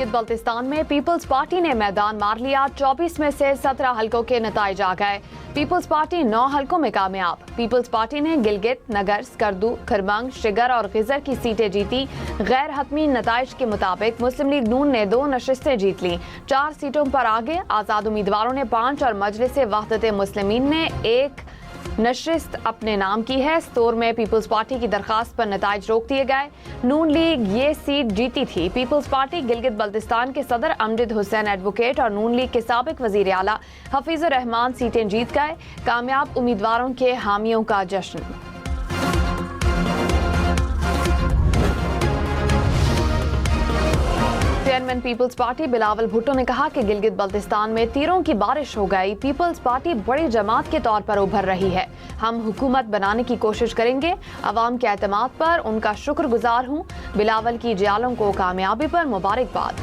गिलगित बल्तिस्तान में peoples party ने मैदान मार लिया। 24 में से 17 हलकों के नतीजे आ गए। पीपल्स पार्टी 9 हलकों में कामयाब। पीपल्स पार्टी ने गिलगित, नगर, स्कर्दू, खरमंग, शिगर और खिजर की सीटें जीती। गैर हतमी नताइज के मुताबिक मुस्लिम लीग नून ने 2 नशिस्तें जीत ली। 4 सीटों पर आगे आज़ाद उम्मीदवारों ने 5 और मजलिस वहदत मुस्लिमीन ने 1 नशिस्त अपने नाम की है। स्तोर में पीपल्स पार्टी की दरखास्त पर नताइज रोक दिए गए। नून लीग ये सीट जीती थी। पीपल्स पार्टी गिलगित बल्तिस्तान के सदर अमजद हुसैन एडवोकेट और नून लीग के साबिक वजीर आला हफीजुर रहमान सीटें जीत गए। कामयाब उम्मीदवारों के हामियों का जश्न। चेयरमैन पीपल्स पार्टी बिलावल भुट्टो ने कहा कि गिलगित बल्तिस्तान में तीरों की बारिश हो गई। पीपल्स पार्टी बड़ी जमात के तौर पर उभर रही है। हम हुकूमत बनाने की कोशिश करेंगे। अवाम के एतमाद पर उनका शुक्रगुजार हूँ। बिलावल की जियालों को कामयाबी पर मुबारकबाद।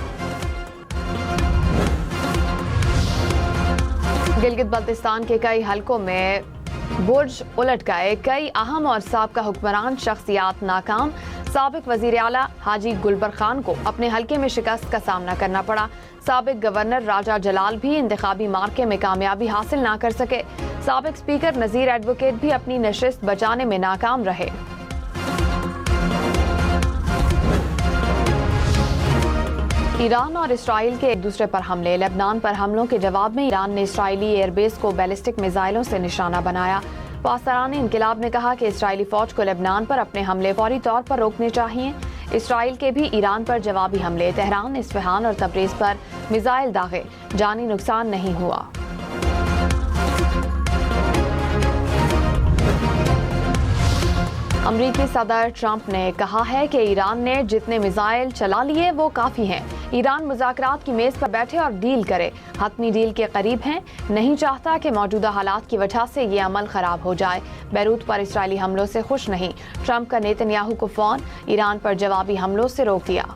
गिलगित बल्तिस्तान के कई हलकों में बुर्ज उलट गए। कई अहम और साबका हुक्मरान शख्सियात नाकाम। साबिक वजीर आला हाजी गुलबर खान को अपने हलके में शिकस्त का सामना करना पड़ा। साबिक गवर्नर राजा जलाल भी इंतखाबी मार्के में कामयाबी हासिल ना कर सके। साबिक स्पीकर नजीर एडवोकेट भी अपनी नशिस्त बचाने में नाकाम रहे। ईरान और इसराइल के एक दूसरे पर हमले। लेबनान पर हमलों के जवाब में ईरान ने इसराइली एयरबेस को बैलिस्टिक मिसाइलों से निशाना बनाया। पासदारान इनकिलाब ने कहा कि इसराइली फौज को लेबनान पर अपने हमले फौरी तौर पर रोकने चाहिए। इसराइल के भी ईरान पर जवाबी हमले। तेहरान, इस्फहान और तबरेज पर मिसाइल दागे। जानी नुकसान नहीं हुआ। अमरीकी सदर ट्रंप ने कहा है कि ईरान ने जितने मिसाइल चला लिए वो काफ़ी हैं। ईरान मुज़ाकरात की मेज़ पर बैठे और डील करे। हतमी डील के करीब हैं। नहीं चाहता कि मौजूदा हालात की वजह से ये अमल ख़राब हो जाए। बैरूत पर इसराइली हमलों से खुश नहीं। ट्रंप का नेतन्याहू को फ़ोन। ईरान पर जवाबी हमलों से रोक दिया।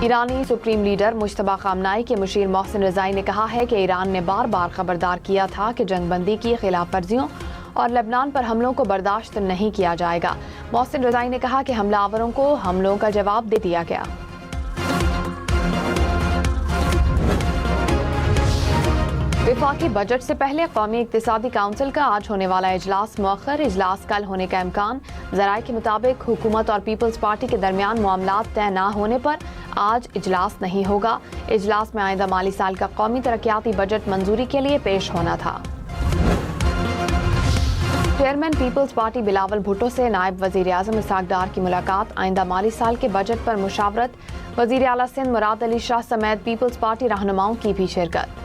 ईरानी सुप्रीम लीडर मुश्तबा खामनाई के मुशीर मोहसिन रज़ाई ने कहा है कि ईरान ने बार बार खबरदार किया था कि जंगबंदी की खिलाफ वर्जियों और लेबनान पर हमलों को बर्दाश्त नहीं किया जाएगा। मोहसिन रज़ाई ने कहा कि हमलावरों को हमलों का जवाब दे दिया गया। विफाकी बजट से पहले कौमी इक्तिसादी काउंसिल का आज होने वाला इजलास मौखर। इजलास कल होने का इम्कान। ज़राए के मुताबिक हुकूमत और पीपल्स पार्टी के दरमियान मामलात तय न होने पर आज इजलास नहीं होगा। इजलास में आइंदा माली साल का कौमी तरक्याती बजट मंजूरी के लिए पेश होना था। चेयरमैन पीपल्स पार्टी बिलावल भुट्टो से नायब वजीर आज़म इसहाक डार की मुलाकात। आइंदा माली साल के बजट पर मुशावरत। वजीर आला सिंध मुराद अली शाह समेत पीपल्स पार्टी रहनुमाओं की भी शिरकत।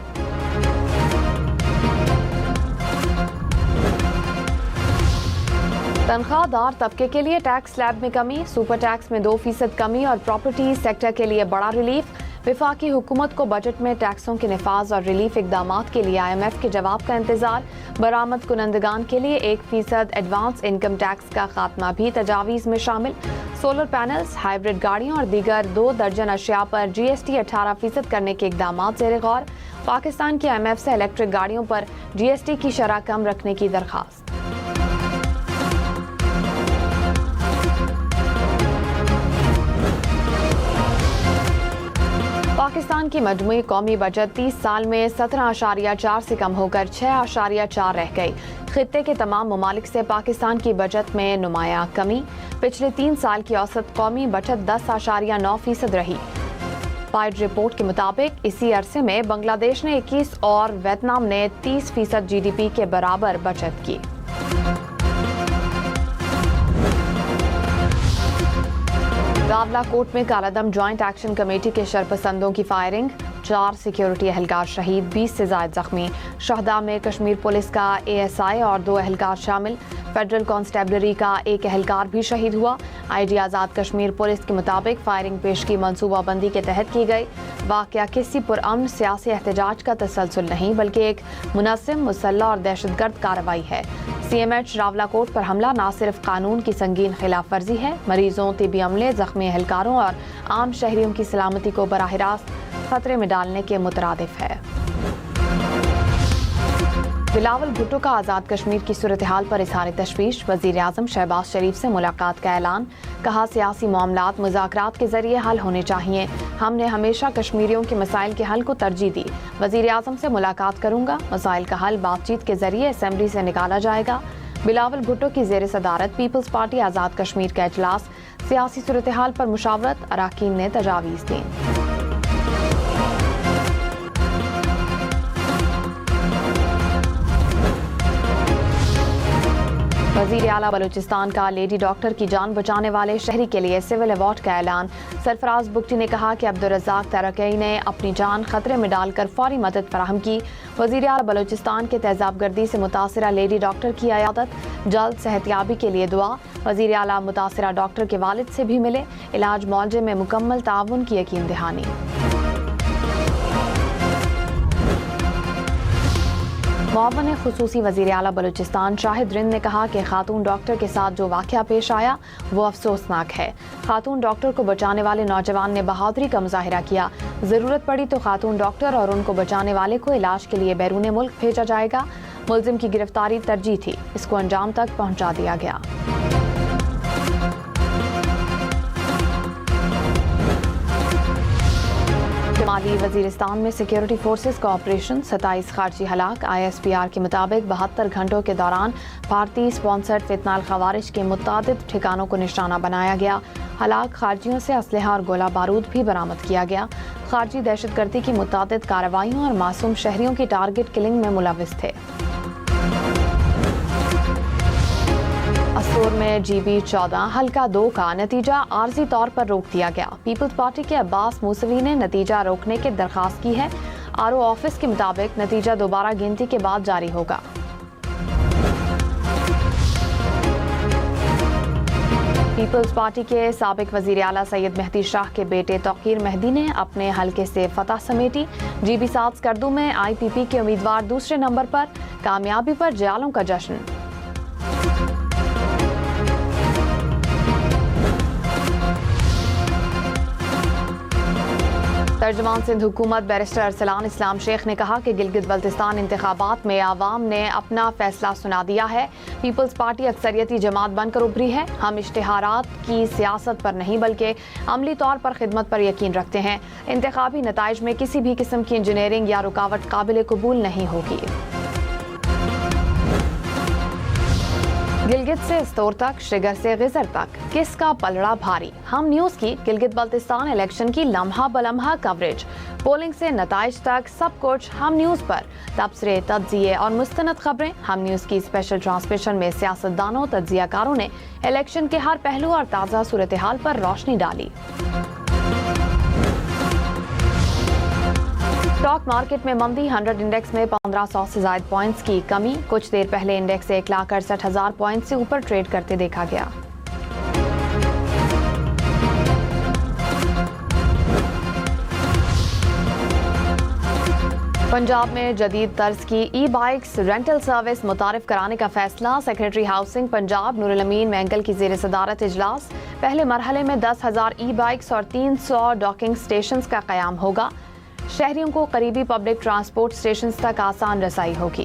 तनख्वाहदार तबके के लिए टैक्स स्लैब में कमी। सुपर टैक्स में 2% कमी और प्रॉपर्टी सेक्टर के लिए बड़ा रिलीफ। विफाकी हुकूमत को बजट में टैक्सों के निफाज और रिलीफ इकदामात के लिए IMF के जवाब का इंतजार। बरामद कुनंदगान के लिए 1% एडवांस इनकम टैक्स का खात्मा भी तजावीज़ में शामिल। सोलर पैनल्स, हाइब्रिड गाड़ियों और दीगर 2 दर्जन अशिया पर GST 18% करने के इकदामात ज़ेर गौर। पाकिस्तान की IMF से इलेक्ट्रिक गाड़ियों पर GST की शरह कम रखने की दरख्वास्त। पाकिस्तान की मजमूई कौमी बजट 30 साल में 17.4 से कम होकर 6.4 रह गई। खित्ते के तमाम ममालिक से पाकिस्तान की बजट में नुमाया कमी। पिछले 3 साल की औसत कौमी बचत 10.9% रही। पाइड रिपोर्ट के मुताबिक इसी अरसे में बांग्लादेश ने 21 और वियतनाम ने 30% GDP के बराबर बचत की। रावलाकोट में कालादम ज्वाइंट एक्शन कमेटी के शरपसंदों की फायरिंग। 4 सिक्योरिटी एहलकार शहीद, 20 से ज्यादा जख्मी। शहदा में कश्मीर पुलिस का ASI और 2 एहलकार शामिल। फेडरल कांस्टेबलरी का 1 एहलकार भी शहीद हुआ। IG आज़ाद कश्मीर पुलिस के मुताबिक फायरिंग पेशगी मनसूबाबंदी के तहत की गई। वाक़या किसी पुरअमन सियासी एहतजाज का तसलसल नहीं बल्कि एक मुनज़्ज़म, मुसल्लह और दहशतगर्द कार्रवाई है। CMH रावलाकोट पर हमला न सिर्फ कानून की संगीन खिलाफ वर्जी है, मरीजों, तिबी अमले, जख्मी एहलकारों और आम शहरियों की सलामती को बराह रास्त खतरे में डालने के मुतरादिफ है। بلاول بھٹو کا آزاد کشمیر کی صورتحال پر اظہار تشویش، وزیر اعظم شہباز شریف سے ملاقات کا اعلان، کہا سیاسی معاملات مذاکرات کے ذریعے حل ہونے چاہیے، ہم نے ہمیشہ کشمیریوں کے مسائل کے حل کو ترجیح دی، وزیر اعظم سے ملاقات کروں گا، مسائل کا حل بات چیت کے ذریعے اسمبلی سے نکالا جائے گا۔ بلاول بھٹو کی زیر صدارت پیپلز پارٹی آزاد کشمیر کا اجلاس، سیاسی صورتحال پر مشاورت، اراکین نے تجاویز دیں۔ وزیر اعلیٰ بلوچستان کا لیڈی ڈاکٹر کی جان بچانے والے شہری کے لیے سول ایوارڈ کا اعلان، سرفراز بگٹی نے کہا کہ عبدالرزاق ترکی نے اپنی جان خطرے میں ڈال کر فوری مدد فراہم کی۔ وزیر اعلیٰ بلوچستان کے تیزاب گردی سے متاثرہ لیڈی ڈاکٹر کی عیادت، جلد صحتیابی کے لیے دعا۔ وزیر اعلیٰ متاثرہ ڈاکٹر کے والد سے بھی ملے، علاج معالجے میں مکمل تعاون کی یقین دہانی۔ معاون خصوصی وزیر اعلیٰ بلوچستان شاہد رند نے کہا کہ خاتون ڈاکٹر کے ساتھ جو واقعہ پیش آیا وہ افسوسناک ہے۔ خاتون ڈاکٹر کو بچانے والے نوجوان نے بہادری کا مظاہرہ کیا، ضرورت پڑی تو خاتون ڈاکٹر اور ان کو بچانے والے کو علاج کے لیے بیرون ملک بھیجا جائے گا۔ ملزم کی گرفتاری ترجیح تھی، اس کو انجام تک پہنچا دیا گیا۔ شمالی وزیرستان میں سیکیورٹی فورسز کا آپریشن، 27 خارجی ہلاک۔ ISPR کے مطابق 72 گھنٹوں کے دوران بھارتی اسپانسرڈ فتنہ الخوارج کے متعدد ٹھکانوں کو نشانہ بنایا گیا۔ ہلاک خارجیوں سے اسلحہ اور گولہ بارود بھی برآمد کیا گیا۔ خارجی دہشت گردی کی متعدد کارروائیوں اور معصوم شہریوں کی ٹارگٹ کلنگ میں ملوث تھے۔ اسور میں GB-14 حلقہ 2 کا نتیجہ عارضی طور پر روک دیا گیا۔ پیپلز پارٹی کے عباس موسوی نے نتیجہ روکنے کی درخواست کی ہے۔ RO آفس کے مطابق نتیجہ دوبارہ گنتی کے بعد جاری ہوگا۔ پیپلز پارٹی کے سابق وزیر اعلیٰ سید مہدی شاہ کے بیٹے توقیر مہدی نے اپنے حلقے سے فتح سمیٹی۔ GB-7 اسکردو میں IPP کے امیدوار دوسرے نمبر پر، کامیابی پر جیالوں کا جشن۔ ترجمان سندھ حکومت بیرسٹر ارسلان اسلام شیخ نے کہا کہ گلگت بلتستان انتخابات میں عوام نے اپنا فیصلہ سنا دیا ہے۔ پیپلز پارٹی اکثریتی جماعت بن کر ابھری ہے۔ ہم اشتہارات کی سیاست پر نہیں بلکہ عملی طور پر خدمت پر یقین رکھتے ہیں۔ انتخابی نتائج میں کسی بھی قسم کی انجینئرنگ یا رکاوٹ قابل قبول نہیں ہوگی۔ گلگت سے استور تک، شگر سے غزر تک، کس کا پلڑا بھاری؟ ہم نیوز کی گلگت بلتستان الیکشن کی لمحہ بلمحہ کوریج، پولنگ سے نتائج تک، سب کچھ ہم نیوز پر۔ تبصرے، تجزیے اور مستند خبریں۔ ہم نیوز کی اسپیشل ٹرانسمیشن میں سیاستدانوں، تجزیہ کاروں نے الیکشن کے ہر پہلو اور تازہ صورتحال پر روشنی ڈالی۔ اسٹاک مارکیٹ میں مندی، 100 انڈیکس میں 1500 سے زائد پوائنٹس کی کمی۔ کچھ دیر پہلے انڈیکس 1,68,000 پوائنٹ سے اوپر ٹریڈ کرتے دیکھا گیا۔ پنجاب میں جدید طرز کی ای بائکس رینٹل سروس متعارف کرانے کا فیصلہ، سیکریٹری ہاؤسنگ پنجاب نور الامین مینگل کی زیر صدارت اجلاس۔ پہلے مرحلے میں 10,000 ای بائکس اور 300 ڈاکنگ سٹیشنز کا قیام ہوگا۔ شہریوں کو قریبی پبلک ٹرانسپورٹ سٹیشنز تک آسان رسائی ہوگی۔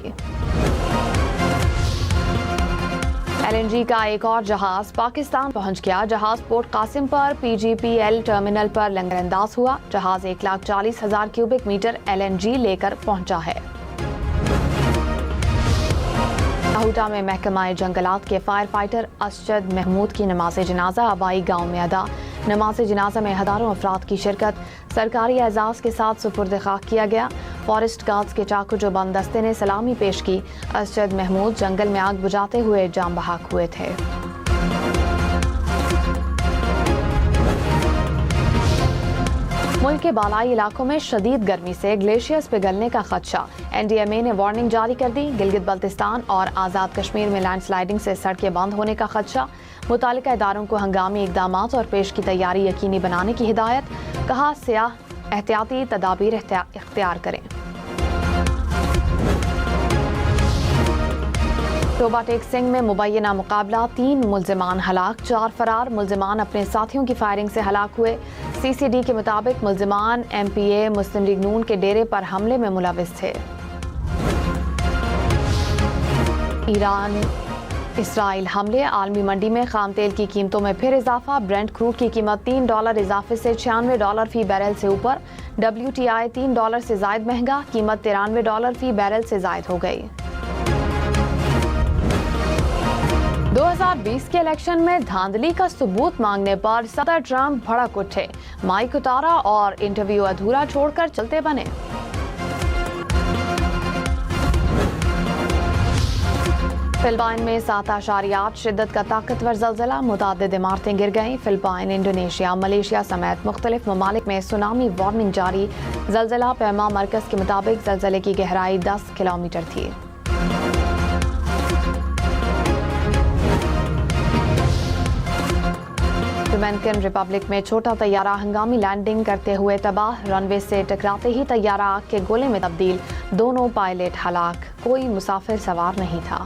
LNG کا ایک اور جہاز پاکستان پہنچ گیا۔ جہاز پورٹ قاسم پر PGPL ٹرمینل پر لنگر انداز ہوا۔ جہاز 1,40,000 کیوبک میٹر LNG لے کر پہنچا ہے۔ لاہوٹا میں محکمہ جنگلات کے فائر فائٹر اسجد محمود کی نماز جنازہ آبائی گاؤں میں ادا۔ نماز جنازہ میں ہزاروں افراد کی شرکت، سرکاری اعزاز کے ساتھ سپرد خاک کیا گیا۔ فارسٹ گارڈز کے چاقو جو بند دستے نے سلامی پیش کی۔ اسجد محمود جنگل میں آگ بجھاتے ہوئے جاں بحق ہوئے تھے۔ ملک کے بالائی علاقوں میں شدید گرمی سے گلیشیئرز پگھلنے کا خدشہ، NDMA نے وارننگ جاری کر دی۔ گلگت بلتستان اور آزاد کشمیر میں لینڈ سلائیڈنگ سے سڑکیں بند ہونے کا خدشہ، متعلقہ اداروں کو ہنگامی اقدامات اور پیش کی تیاری یقینی بنانے کی ہدایت، کہا سیاح احتیاطی تدابیر اختیار کریں۔ ٹوبا ٹیک سنگھ میں مبینہ مقابلہ، 3 ملزمان ہلاک، 4 فرار۔ ملزمان اپنے ساتھیوں کی فائرنگ سے ہلاک ہوئے۔ CCD کے مطابق ملزمان MPA مسلم لیگ نون کے ڈیرے پر حملے میں ملوث تھے۔ ईरान इसराइल हमले, आलमी मंडी में खाम तेल की कीमतों में फिर इजाफा। ब्रेंट क्रूड की कीमत $3 इजाफे से $96 फी बैरल से ऊपर। WTI $3 से जायद महंगा, कीमत $93 फी बैरल से जायद हो गई। 2020 के इलेक्शन में धांधली का सबूत मांगने पर सदर ट्रंप भड़क उठे, माइक उतारा और इंटरव्यू अधूरा छोड़कर चलते बने। फिलिपाइन में 7.8 शिद्दत का ताकतवर ज़लज़ला, मुतअद्दिद इमारतें गिर गईं। फिलिपाइन, इंडोनेशिया, मलेशिया समेत मुख्तलिफ ममालिक में सुनामी वार्निंग जारी। ज़लज़ला पैमा मरकज़ के मुताबिक ज़लज़ले की गहराई 10 किलोमीटर थी। डोमिनिकन रिपब्लिक में छोटा तैयारा हंगामी लैंडिंग करते हुए तबाह, रनवे से टकराते ही तैयारा आग के गोले में तब्दील, दोनों पायलट हलाक, कोई मुसाफिर सवार नहीं था।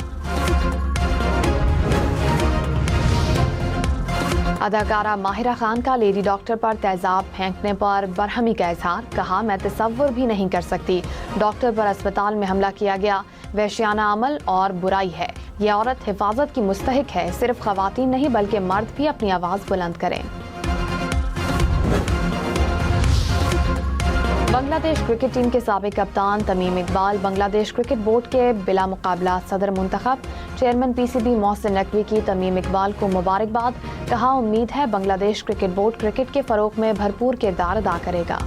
अदाकारा माहिरा खान का लेडी डॉक्टर पर तेजाब फेंकने पर बरहमी का इजहार, कहा मैं तसव्वुर भी नहीं कर सकती डॉक्टर पर अस्पताल में हमला किया गया, वहशियाना अमल और बुराई है, ये औरत हिफाजत की मुस्तहिक है, सिर्फ खवातीन नहीं बल्कि मर्द भी अपनी आवाज़ बुलंद करें। बांग्लादेश क्रिकेट टीम के साबिक कप्तान तमीम इकबाल बांग्लादेश क्रिकेट बोर्ड के बिला मुकाबला सदर मुंतखब। चेयरमैन PCB मोहसिन नकवी की तमीम इकबाल को मुबारकबाद, कहा उम्मीद है बांग्लादेश क्रिकेट बोर्ड क्रिकेट के फरोग में भरपूर किरदार अदा करेगा।